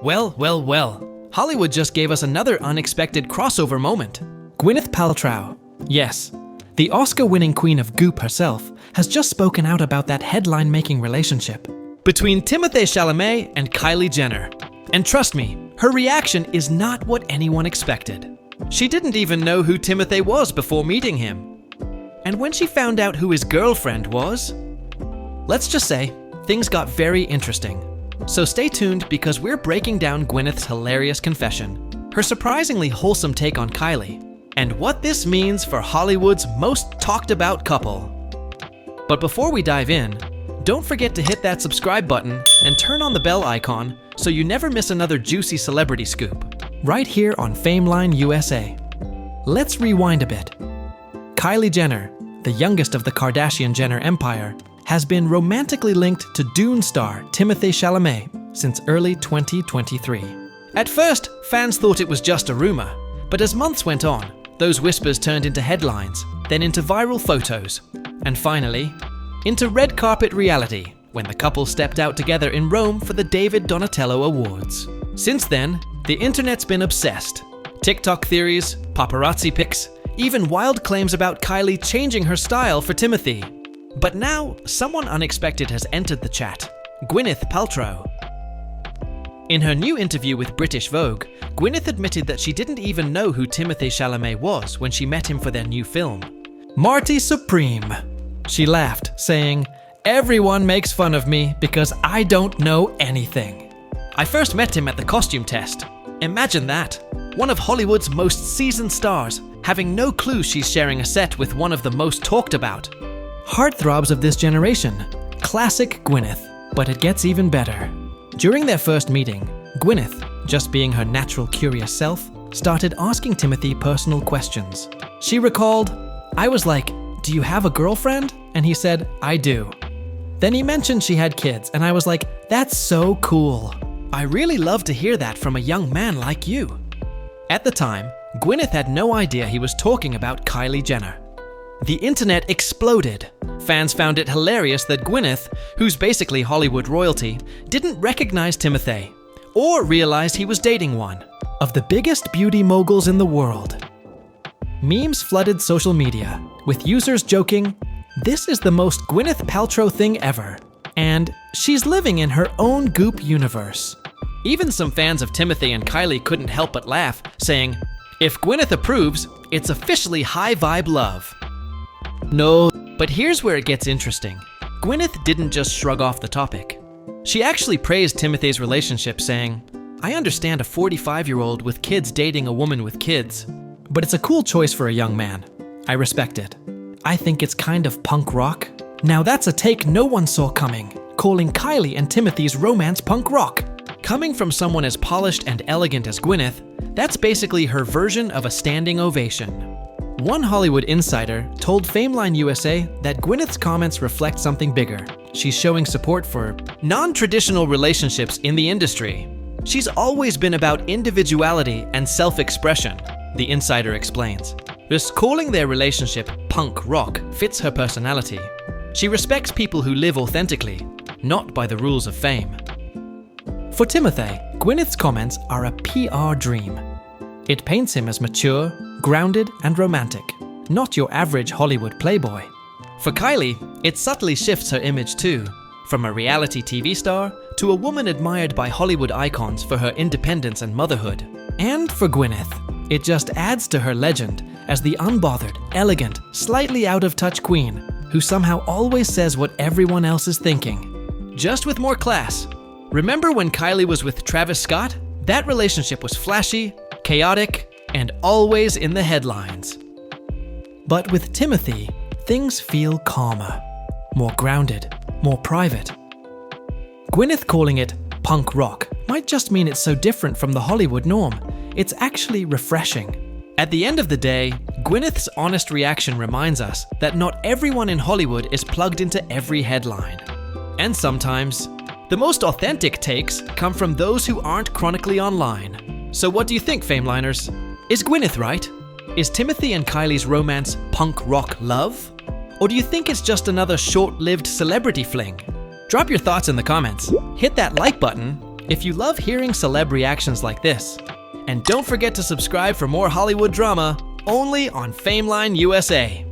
Well. Hollywood just gave us another unexpected crossover moment. Gwyneth Paltrow, yes, the Oscar-winning queen of goop herself, has just spoken out about that headline-making relationship between Timothée Chalamet and Kylie Jenner. And trust me, her reaction is not what anyone expected. She didn't even know who Timothée was before meeting him. And when she found out who his girlfriend was, let's just say, things got very interesting. So stay tuned because we're breaking down Gwyneth's hilarious confession, her surprisingly wholesome take on Kylie, and what this means for Hollywood's most talked about couple. But before we dive in, don't forget to hit that subscribe button and turn on the bell icon so you never miss another juicy celebrity scoop, right here on FameLine USA. Let's rewind a bit. Kylie Jenner, the youngest of the Kardashian-Jenner empire, has been romantically linked to Dune star Timothée Chalamet since early 2023. At first, fans thought it was just a rumor, but as months went on, those whispers turned into headlines, then into viral photos, and finally, into red carpet reality when the couple stepped out together in Rome for the David Donatello Awards. Since then, the internet's been obsessed. TikTok theories, paparazzi pics, even wild claims about Kylie changing her style for Timothée. But now, someone unexpected has entered the chat, Gwyneth Paltrow. In her new interview with British Vogue, Gwyneth admitted that she didn't even know who Timothée Chalamet was when she met him for their new film, Marty Supreme. She laughed, saying, "Everyone makes fun of me because I don't know anything. I first met him at the costume test. Imagine that. One of Hollywood's most seasoned stars, having no clue she's sharing a set with one of the most talked about. Heartthrobs of this generation. Classic Gwyneth. But it gets even better." During their first meeting, Gwyneth, just being her natural curious self, started asking Timothée personal questions. She recalled, "I was like, 'Do you have a girlfriend?' And he said, 'I do.' Then he mentioned she had kids, and I was like, 'That's so cool. I really love to hear that from a young man like you.'" At the time, Gwyneth had no idea he was talking about Kylie Jenner. The internet exploded. Fans found it hilarious that Gwyneth, who's basically Hollywood royalty, didn't recognize Timothée, or realize he was dating one of the biggest beauty moguls in the world. Memes flooded social media, with users joking, "This is the most Gwyneth Paltrow thing ever," and "She's living in her own goop universe." Even some fans of Timothée and Kylie couldn't help but laugh, saying, "If Gwyneth approves, it's officially high vibe love." No, but here's where it gets interesting. Gwyneth didn't just shrug off the topic. She actually praised Timothée's relationship, saying, "I understand a 45-year-old with kids dating a woman with kids, but it's a cool choice for a young man. I respect it. I think it's kind of punk rock." Now that's a take no one saw coming, calling Kylie and Timothée's romance punk rock. Coming from someone as polished and elegant as Gwyneth, that's basically her version of a standing ovation. One Hollywood insider told FameLine USA that Gwyneth's comments reflect something bigger. She's showing support for non-traditional relationships in the industry. She's always been about individuality and self-expression, the insider explains. Just calling their relationship punk rock fits her personality. She respects people who live authentically, not by the rules of fame. For Timothée, Gwyneth's comments are a PR dream. It paints him as mature, grounded, and romantic, not your average Hollywood playboy. For Kylie, it subtly shifts her image too, from a reality TV star to a woman admired by Hollywood icons for her independence and motherhood. And for Gwyneth, it just adds to her legend as the unbothered, elegant, slightly out-of-touch queen who somehow always says what everyone else is thinking, just with more class. Remember when Kylie was with Travis Scott? That relationship was flashy, chaotic, and always in the headlines. But with Timothée, things feel calmer, more grounded, more private. Gwyneth calling it punk rock might just mean it's so different from the Hollywood norm. It's actually refreshing. At the end of the day, Gwyneth's honest reaction reminds us that not everyone in Hollywood is plugged into every headline. And sometimes, the most authentic takes come from those who aren't chronically online. So what do you think, FameLiners? Is Gwyneth right? Is Timothée and Kylie's romance punk rock love? Or do you think it's just another short-lived celebrity fling? Drop your thoughts in the comments, hit that like button, If you love hearing celeb reactions like this, and don't forget to subscribe for more Hollywood drama only on FameLine USA.